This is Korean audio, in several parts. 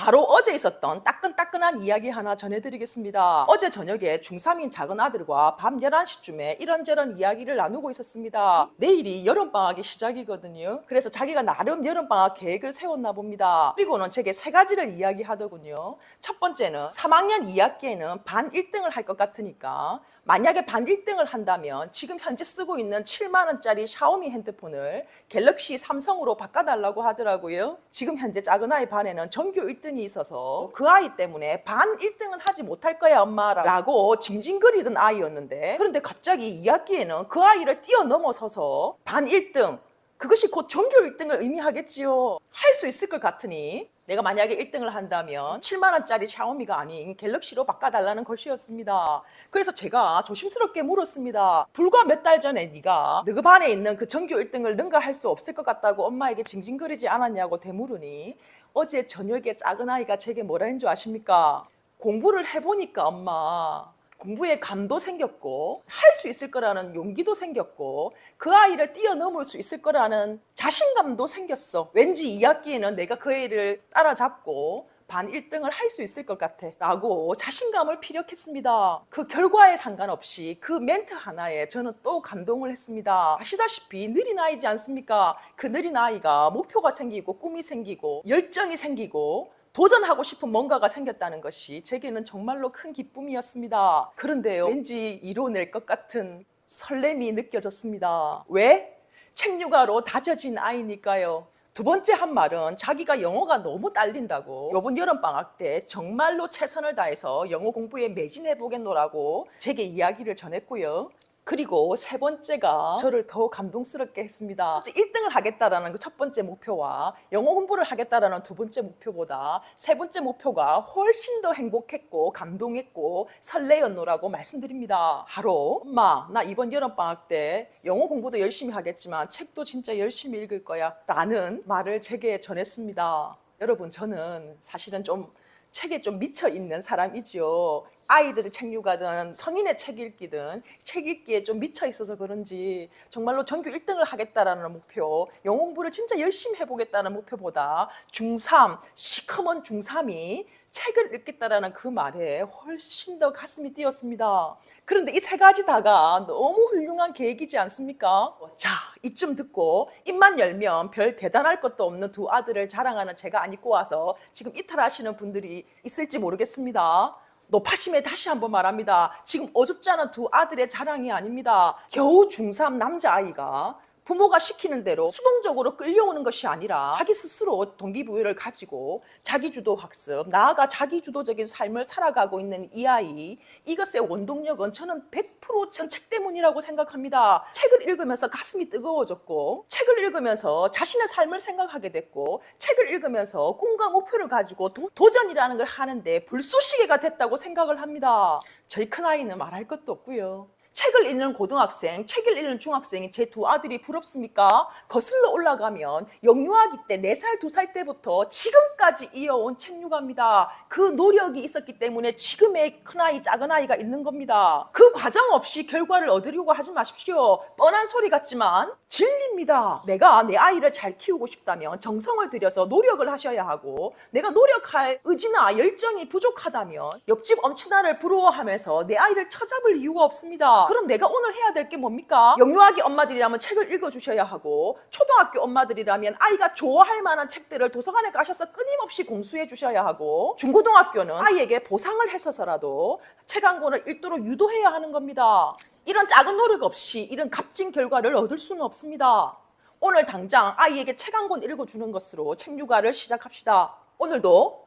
바로 어제 있었던 따끈따끈한 이야기 하나 전해드리겠습니다. 어제 저녁에 중3인 작은 아들과 밤 11시쯤에 이런저런 이야기를 나누고 있었습니다. 내일이 여름방학이 시작이거든요. 그래서 자기가 나름 여름방학 계획을 세웠나 봅니다. 그리고는 제게 세 가지를 이야기하더군요. 첫 번째는 3학년 2학기에는 반 1등을 할 것 같으니까 만약에 반 1등을 한다면 지금 현재 쓰고 있는 7만 원짜리 샤오미 핸드폰을 갤럭시 삼성으로 바꿔달라고 하더라고요. 지금 현재 작은 아이 반에는 전교 1등이 있어서 그 아이 때문에 반 1등은 하지 못할 거야 엄마라고 징징거리던 아이였는데, 그런데 갑자기 2학기에는 그 아이를 뛰어넘어서서 반 1등, 그것이 곧 전교 1등을 의미하겠지요. 할 수 있을 것 같으니 내가 만약에 1등을 한다면 7만 원짜리 샤오미가 아닌 갤럭시로 바꿔달라는 것이었습니다. 그래서 제가 조심스럽게 물었습니다. 불과 몇 달 전에 네가 너 반에 있는 그 전교 1등을 능가할 수 없을 것 같다고 엄마에게 징징거리지 않았냐고 되물으니 어제 저녁에 작은 아이가 제게 뭐라 했는 줄 아십니까? 공부를 해보니까 엄마, 공부에 감도 생겼고 할 수 있을 거라는 용기도 생겼고 그 아이를 뛰어넘을 수 있을 거라는 자신감도 생겼어. 왠지 2학기에는 내가 그 애를 따라잡고 반 1등을 할 수 있을 것 같아 라고 자신감을 피력했습니다. 그 결과에 상관없이 그 멘트 하나에 저는 또 감동을 했습니다. 아시다시피 느린 아이지 않습니까? 그 느린 아이가 목표가 생기고 꿈이 생기고 열정이 생기고 도전하고 싶은 뭔가가 생겼다는 것이 제게는 정말로 큰 기쁨이었습니다. 그런데요, 왠지 이뤄낼 것 같은 설렘이 느껴졌습니다. 왜? 책육아로 다져진 아이니까요. 두 번째 한 말은 자기가 영어가 너무 딸린다고 이번 여름방학 때 정말로 최선을 다해서 영어 공부에 매진해보겠노라고 제게 이야기를 전했고요. 그리고 세 번째가 저를 더 감동스럽게 했습니다. 1등을 하겠다라는 그 첫 번째 목표와 영어 공부를 하겠다라는 두 번째 목표보다 세 번째 목표가 훨씬 더 행복했고 감동했고 설레었노라고 말씀드립니다. 바로 엄마, 나 이번 여름방학 때 영어 공부도 열심히 하겠지만 책도 진짜 열심히 읽을 거야 라는 말을 제게 전했습니다. 여러분, 저는 사실은 좀 책에 좀 미쳐 있는 사람이죠. 아이들의 책 육아든 성인의 책 읽기든 책 읽기에 좀 미쳐 있어서 그런지 정말로 전교 1등을 하겠다라는 목표, 영어 공부를 진짜 열심히 해보겠다는 목표보다 중3, 시커먼 중3이 책을 읽겠다라는 그 말에 훨씬 더 가슴이 뛰었습니다. 그런데 이 세 가지 다가 너무 훌륭한 계획이지 않습니까? 자, 이쯤 듣고 입만 열면 별 대단할 것도 없는 두 아들을 자랑하는 제가 안 입고 와서 지금 이탈하시는 분들이 있을지 모르겠습니다. 노파심에 다시 한번 말합니다. 지금 어줍지 않은 두 아들의 자랑이 아닙니다. 겨우 중3 남자아이가 부모가 시키는 대로 수동적으로 끌려오는 것이 아니라 자기 스스로 동기부여를 가지고 자기주도 학습, 나아가 자기주도적인 삶을 살아가고 있는 이 아이, 이것의 원동력은 저는 100% 책 때문이라고 생각합니다. 책을 읽으면서 가슴이 뜨거워졌고, 책을 읽으면서 자신의 삶을 생각하게 됐고, 책을 읽으면서 꿈과 목표를 가지고 도전이라는 걸 하는데 불쏘시개가 됐다고 생각을 합니다. 저희 큰아이는 말할 것도 없고요. 책을 읽는 고등학생, 책을 읽는 중학생이 제 두 아들이 부럽습니까? 거슬러 올라가면 영유아기 때 4살, 2살 때부터 지금까지 이어온 책육아입니다. 그 노력이 있었기 때문에 지금의 큰아이, 작은아이가 있는 겁니다. 그 과정 없이 결과를 얻으려고 하지 마십시오. 뻔한 소리 같지만 진리입니다. 내가 내 아이를 잘 키우고 싶다면 정성을 들여서 노력을 하셔야 하고, 내가 노력할 의지나 열정이 부족하다면 옆집 엄친아를 부러워하면서 내 아이를 처잡을 이유가 없습니다. 그럼 내가 오늘 해야 될 게 뭡니까? 영유아기 엄마들이라면 책을 읽어주셔야 하고, 초등학교 엄마들이라면 아이가 좋아할 만한 책들을 도서관에 가셔서 끊임없이 공수해 주셔야 하고, 중고등학교는 아이에게 보상을 해서서라도 책 한 권을 읽도록 유도해야 하는 겁니다. 이런 작은 노력 없이 이런 값진 결과를 얻을 수는 없습니다. 오늘 당장 아이에게 책 한 권 읽어주는 것으로 책 육아를 시작합시다. 오늘도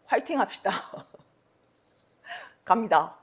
화이팅 합시다. 갑니다.